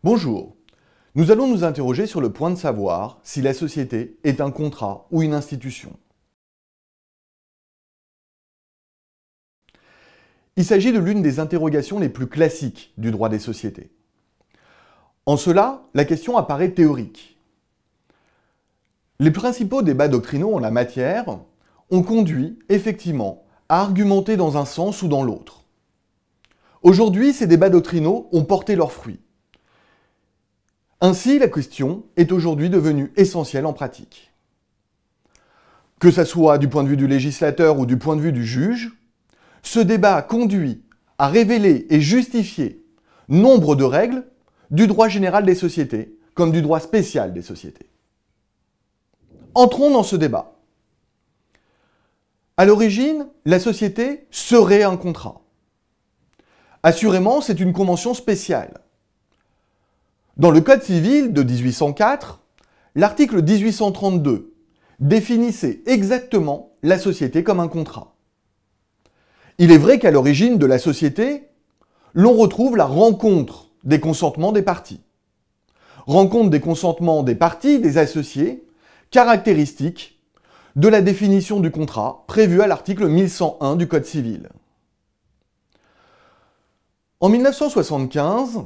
Bonjour. Nous allons nous interroger sur le point de savoir si la société est un contrat ou une institution. Il s'agit de l'une des interrogations les plus classiques du droit des sociétés. En cela, la question apparaît théorique. Les principaux débats doctrinaux en la matière ont conduit, effectivement, à argumenter dans un sens ou dans l'autre. Aujourd'hui, ces débats doctrinaux ont porté leurs fruits. Ainsi, la question est aujourd'hui devenue essentielle en pratique. Que ce soit du point de vue du législateur ou du point de vue du juge, ce débat conduit à révéler et justifier nombre de règles du droit général des sociétés comme du droit spécial des sociétés. Entrons dans ce débat. À l'origine, la société serait un contrat. Assurément, c'est une convention spéciale. Dans le Code civil de 1804, l'article 1832 définissait exactement la société comme un contrat. Il est vrai qu'à l'origine de la société, l'on retrouve la rencontre des consentements des parties. Rencontre des consentements des parties, des associés, caractéristique de la définition du contrat prévue à l'article 1101 du Code civil. En 1975,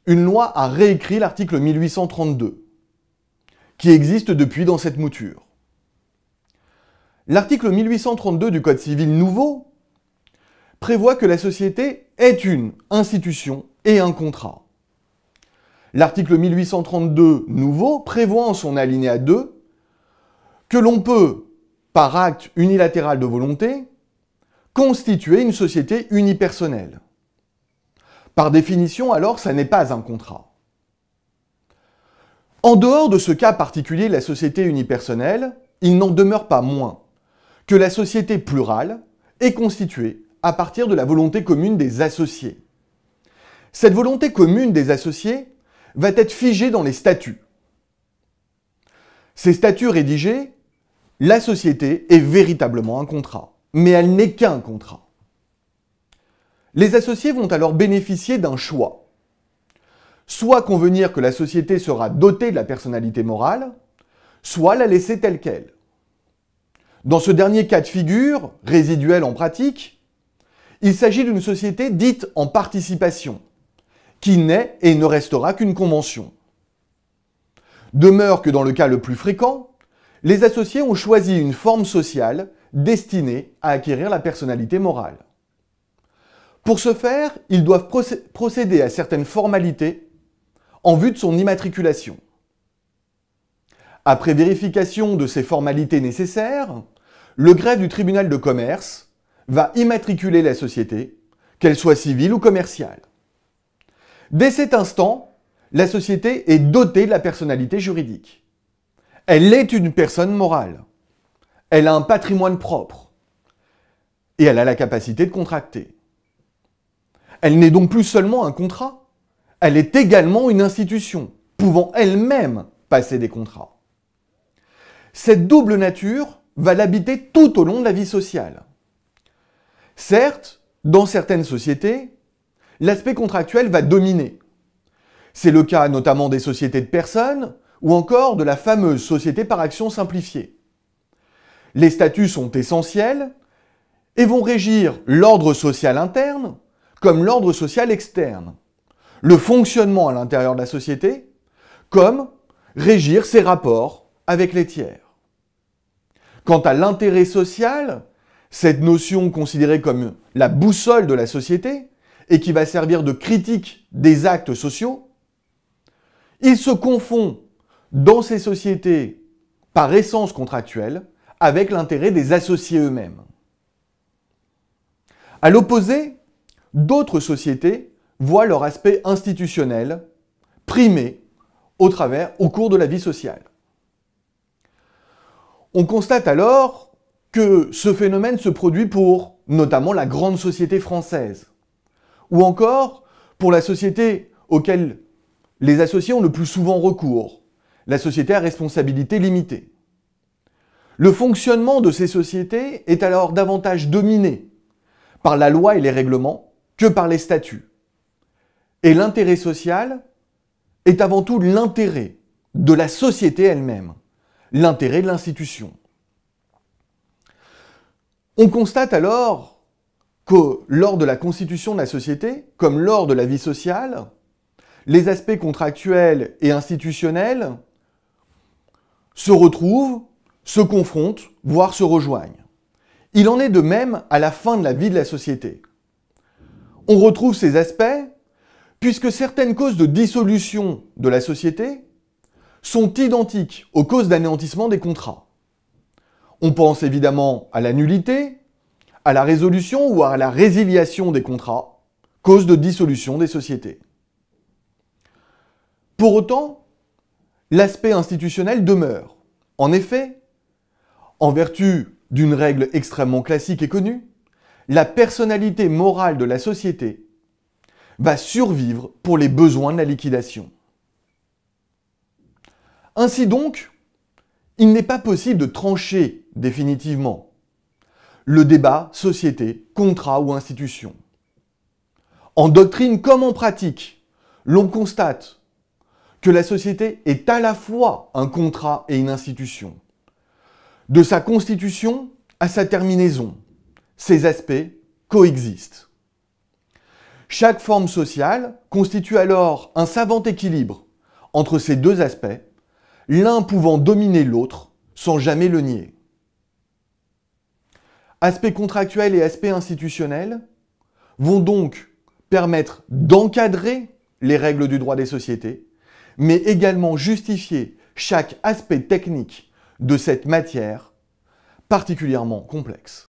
une loi a réécrit l'article 1832, qui existe depuis dans cette mouture. L'article 1832 du Code civil nouveau prévoit que la société est une institution et un contrat. L'article 1832 nouveau prévoit en son alinéa 2 que l'on peut, par acte unilatéral de volonté, constituer une société unipersonnelle. Par définition, alors, ça n'est pas un contrat. En dehors de ce cas particulier, la société unipersonnelle, il n'en demeure pas moins que la société plurale est constituée à partir de la volonté commune des associés. Cette volonté commune des associés va être figée dans les statuts. Ces statuts rédigés, la société est véritablement un contrat, mais elle n'est qu'un contrat. Les associés vont alors bénéficier d'un choix. Soit convenir que la société sera dotée de la personnalité morale, soit la laisser telle qu'elle. Dans ce dernier cas de figure, résiduel en pratique, il s'agit d'une société dite en participation, qui n'est et ne restera qu'une convention. Demeure que dans le cas le plus fréquent, les associés ont choisi une forme sociale destinée à acquérir la personnalité morale. Pour ce faire, ils doivent procéder à certaines formalités en vue de son immatriculation. Après vérification de ces formalités nécessaires, le greffe du tribunal de commerce va immatriculer la société, qu'elle soit civile ou commerciale. Dès cet instant, la société est dotée de la personnalité juridique. Elle est une personne morale. Elle a un patrimoine propre. Et elle a la capacité de contracter. Elle n'est donc plus seulement un contrat, elle est également une institution, pouvant elle-même passer des contrats. Cette double nature va l'habiter tout au long de la vie sociale. Certes, dans certaines sociétés, l'aspect contractuel va dominer. C'est le cas notamment des sociétés de personnes ou encore de la fameuse société par action simplifiée. Les statuts sont essentiels et vont régir l'ordre social interne comme l'ordre social externe, le fonctionnement à l'intérieur de la société, comme régir ses rapports avec les tiers. Quant à l'intérêt social, cette notion considérée comme la boussole de la société et qui va servir de critique des actes sociaux, il se confond dans ces sociétés par essence contractuelle avec l'intérêt des associés eux-mêmes. À l'opposé, d'autres sociétés voient leur aspect institutionnel primer au cours de la vie sociale. On constate alors que ce phénomène se produit pour notamment la grande société française, ou encore pour la société auquel les associés ont le plus souvent recours, la société à responsabilité limitée. Le fonctionnement de ces sociétés est alors davantage dominé par la loi et les règlements que par les statuts. Et l'intérêt social est avant tout l'intérêt de la société elle-même, l'intérêt de l'institution. On constate alors que lors de la constitution de la société, comme lors de la vie sociale, les aspects contractuels et institutionnels se retrouvent, se confrontent, voire se rejoignent. Il en est de même à la fin de la vie de la société. On retrouve ces aspects puisque certaines causes de dissolution de la société sont identiques aux causes d'anéantissement des contrats. On pense évidemment à la nullité, à la résolution ou à la résiliation des contrats, cause de dissolution des sociétés. Pour autant, l'aspect institutionnel demeure. En effet, en vertu d'une règle extrêmement classique et connue, la personnalité morale de la société va survivre pour les besoins de la liquidation. Ainsi donc, il n'est pas possible de trancher définitivement le débat société, contrat ou institution. En doctrine comme en pratique, l'on constate que la société est à la fois un contrat et une institution. De sa constitution à sa terminaison, ces aspects coexistent. Chaque forme sociale constitue alors un savant équilibre entre ces deux aspects, l'un pouvant dominer l'autre sans jamais le nier. Aspects contractuels et aspects institutionnels vont donc permettre d'encadrer les règles du droit des sociétés, mais également justifier chaque aspect technique de cette matière particulièrement complexe.